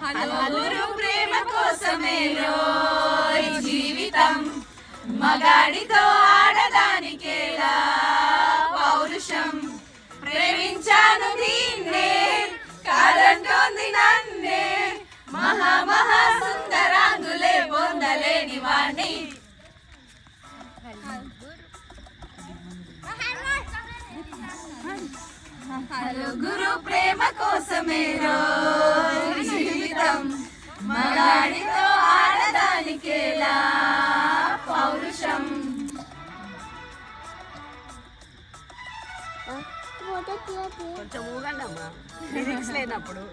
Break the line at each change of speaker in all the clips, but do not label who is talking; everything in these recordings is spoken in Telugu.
నలుగురు ప్రేమ కోసమే జీవితం మగాడితో ఆడదానికేలా పౌరుషం ప్రేమించాను దీన్నే కాదంటోంది నన్నే మహా సుందరాంగులే పొందలేని వాణ్ణి నలుగురు ప్రేమ కోసమే జీవితం మగాడితో ఆడదానికేలా పౌరుషం
కొంచెం ఊగండమ్మా లిరిక్స్ లేనప్పుడు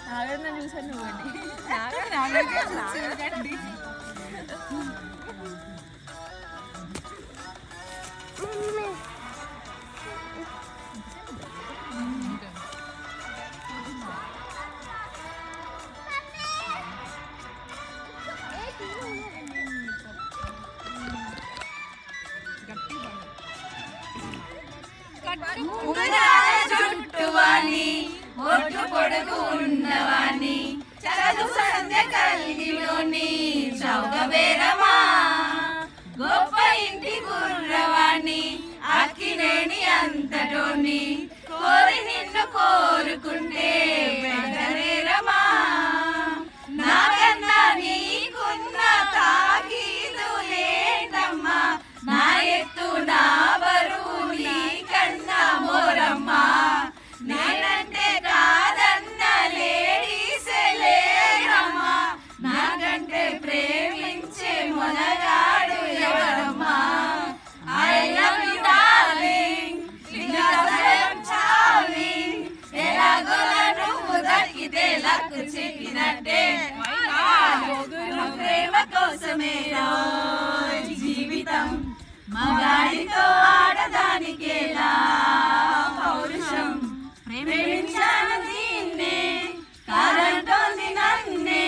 నాగన్న చూసాను చుట్టువాణి ఒట్టు పొడుగు ఉన్నవాణి చదువు సంధ్య కలిగిలోని చౌకబేరమా గొప్ప ఇంటి గుర్రవాణి అక్కినేని అంతటోని కోరి నిన్ను కోరుకుంటే వెంటనేరమా నాకన్నా నీకున్న తాకీదు ఏంటమ్మా నా ఎత్తు నా బరువు నీ కన్నా మోరమ్మా నేనంటే కాదన్న లేడీసే లేరమ్మా నాకంటే ప్రేమించే మొనగాడు ఎవరమ్మా I love you darling because I am charming ఎలాగోలా నువ్వు దక్కితే లక్కు చెప్పినట్టే ప్రేమ కోసమే జీవితం మగాడితో ఆడదానికేలా పౌరుషం ప్రేమించాను దీన్నే కాదంటోంది నన్నే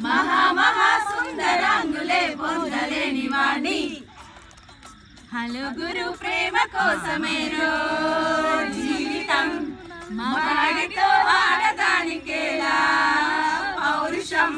మహా సుందరాంగులే పొందలేని వాణి నలుగురు ప్రేమ కోసమే జీవితం మగాడితో ఆడదానికేలా పౌరుషం